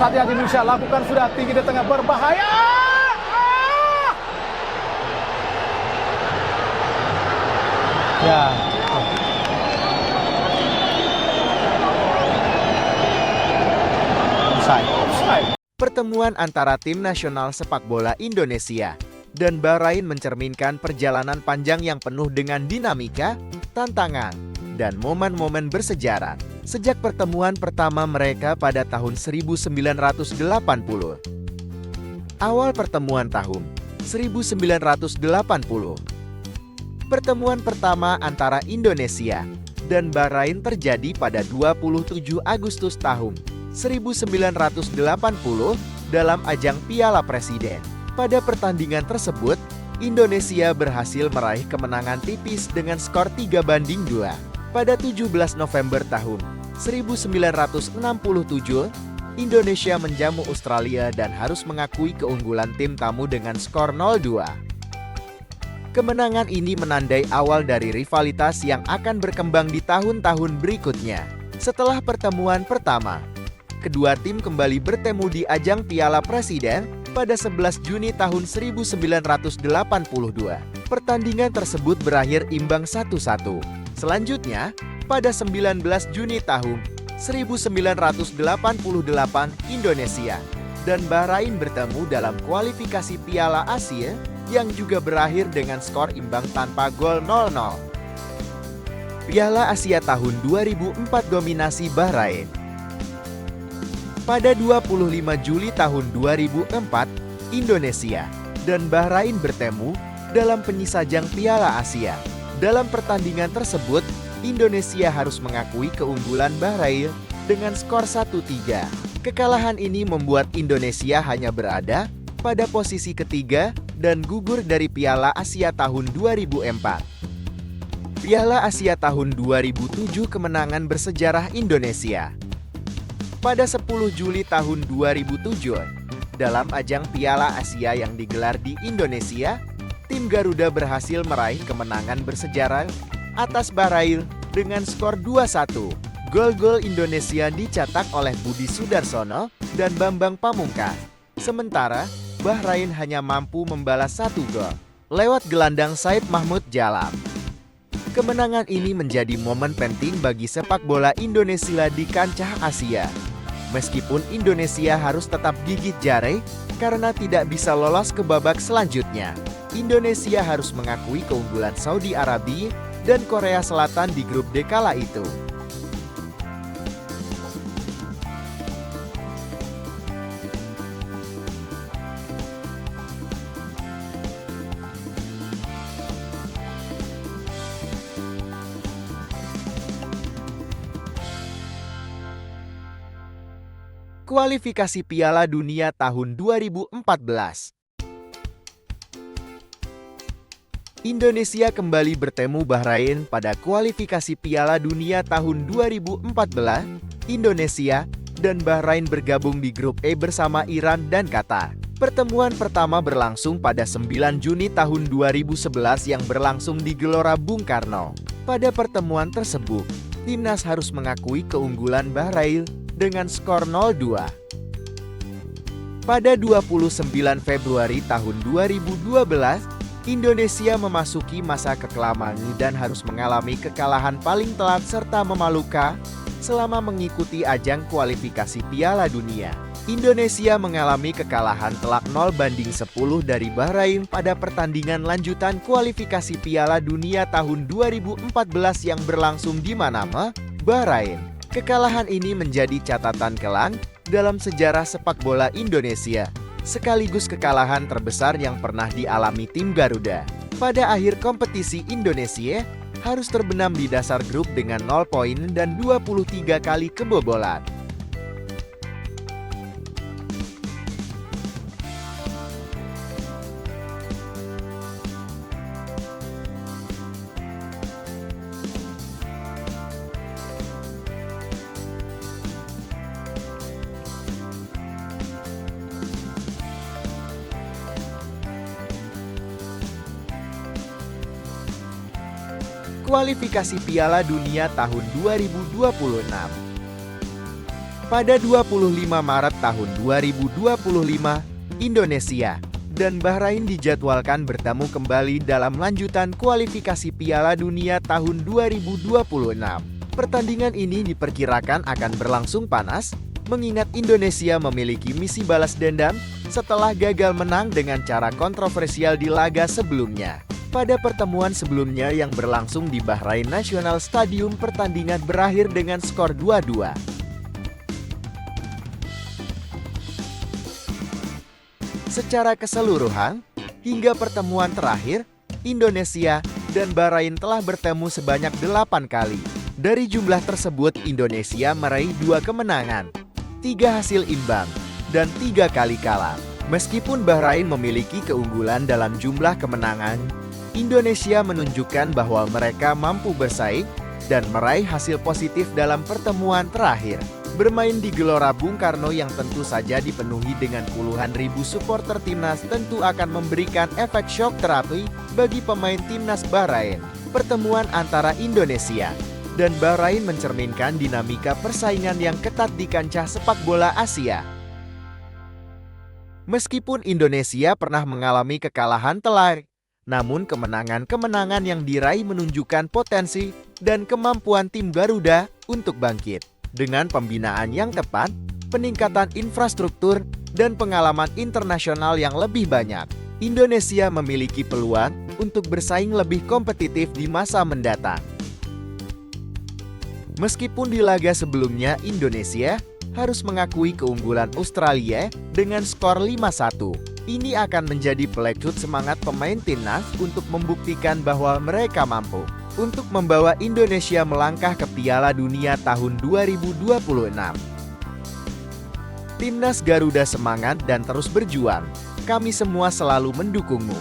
Hati-hati Indonesia, lakukan sudah tinggi di tengah berbahaya. Ya. Offside. Pertemuan antara tim nasional sepak bola Indonesia dan Bahrain mencerminkan perjalanan panjang yang penuh dengan dinamika, tantangan, dan momen-momen bersejarah. Sejak pertemuan pertama mereka pada tahun 1980. Awal pertemuan tahun 1980. Pertemuan pertama antara Indonesia dan Bahrain terjadi pada 27 Agustus tahun 1980 dalam ajang Piala Presiden. Pada pertandingan tersebut, Indonesia berhasil meraih kemenangan tipis dengan skor 3-2. Pada 17 November tahun 1967, Indonesia menjamu Australia dan harus mengakui keunggulan tim tamu dengan skor 0-2. Kemenangan ini menandai awal dari rivalitas yang akan berkembang di tahun-tahun berikutnya. Setelah pertemuan pertama, kedua tim kembali bertemu di ajang Piala Presiden pada 11 Juni tahun 1982. Pertandingan tersebut berakhir imbang 1-1. Selanjutnya, pada 19 Juni tahun 1988, Indonesia dan Bahrain bertemu dalam kualifikasi Piala Asia yang juga berakhir dengan skor imbang tanpa gol 0-0. Piala Asia tahun 2004 dominasi Bahrain. Pada 25 Juli tahun 2004, Indonesia dan Bahrain bertemu dalam penyisajang Piala Asia. Dalam pertandingan tersebut, Indonesia harus mengakui keunggulan Bahrain dengan skor 1-3. Kekalahan ini membuat Indonesia hanya berada pada posisi ketiga dan gugur dari Piala Asia tahun 2004. Piala Asia tahun 2007 kemenangan bersejarah Indonesia. Pada 10 Juli tahun 2007, dalam ajang Piala Asia yang digelar di Indonesia, tim Garuda berhasil meraih kemenangan bersejarah atas Bahrain dengan skor 2-1. Gol-gol Indonesia dicetak oleh Budi Sudarsono dan Bambang Pamungkas. Sementara, Bahrain hanya mampu membalas 1 gol lewat gelandang Said Mahmud Jalam. Kemenangan ini menjadi momen penting bagi sepak bola Indonesia di kancah Asia. Meskipun Indonesia harus tetap gigit jari karena tidak bisa lolos ke babak selanjutnya, Indonesia harus mengakui keunggulan Saudi Arabia dan Korea Selatan di grup D kala itu. Kualifikasi Piala Dunia tahun 2014. Indonesia kembali bertemu Bahrain pada kualifikasi Piala Dunia tahun 2014. Indonesia dan Bahrain bergabung di grup E bersama Iran dan Qatar. Pertemuan pertama berlangsung pada 9 Juni tahun 2011 yang berlangsung di Gelora Bung Karno. Pada pertemuan tersebut, timnas harus mengakui keunggulan Bahrain dengan skor 0-2. Pada 29 Februari tahun 2012, Indonesia memasuki masa kekelaman dan harus mengalami kekalahan paling telat serta memalukan selama mengikuti ajang kualifikasi Piala Dunia. Indonesia mengalami kekalahan telak 0-10 dari Bahrain pada pertandingan lanjutan kualifikasi Piala Dunia tahun 2014 yang berlangsung di Manama, Bahrain. Kekalahan ini menjadi catatan kelam dalam sejarah sepak bola Indonesia, sekaligus kekalahan terbesar yang pernah dialami tim Garuda. Pada akhir kompetisi, Indonesia harus terbenam di dasar grup dengan 0 poin dan 23 kali kebobolan. Kualifikasi Piala Dunia tahun 2026. Pada 25 Maret tahun 2025, Indonesia dan Bahrain dijadwalkan bertemu kembali dalam lanjutan kualifikasi Piala Dunia tahun 2026. Pertandingan ini diperkirakan akan berlangsung panas, mengingat Indonesia memiliki misi balas dendam setelah gagal menang dengan cara kontroversial di laga sebelumnya. Pada pertemuan sebelumnya yang berlangsung di Bahrain National Stadium, pertandingan berakhir dengan skor 2-2. Secara keseluruhan, hingga pertemuan terakhir, Indonesia dan Bahrain telah bertemu sebanyak 8 kali. Dari jumlah tersebut, Indonesia meraih 2 kemenangan, 3 hasil imbang, dan 3 kali kalah. Meskipun Bahrain memiliki keunggulan dalam jumlah kemenangan, Indonesia menunjukkan bahwa mereka mampu bersaing dan meraih hasil positif dalam pertemuan terakhir. Bermain di Gelora Bung Karno yang tentu saja dipenuhi dengan puluhan ribu supporter timnas tentu akan memberikan efek shock terapi bagi pemain timnas Bahrain. Pertemuan antara Indonesia dan Bahrain mencerminkan dinamika persaingan yang ketat di kancah sepak bola Asia. Meskipun Indonesia pernah mengalami kekalahan telak, namun kemenangan-kemenangan yang diraih menunjukkan potensi dan kemampuan tim Garuda untuk bangkit. Dengan pembinaan yang tepat, peningkatan infrastruktur, dan pengalaman internasional yang lebih banyak, Indonesia memiliki peluang untuk bersaing lebih kompetitif di masa mendatang. Meskipun di laga sebelumnya Indonesia harus mengakui keunggulan Australia dengan skor 5-1, ini akan menjadi pelecut semangat pemain timnas untuk membuktikan bahwa mereka mampu untuk membawa Indonesia melangkah ke Piala Dunia tahun 2026. Timnas Garuda semangat dan terus berjuang. Kami semua selalu mendukungmu.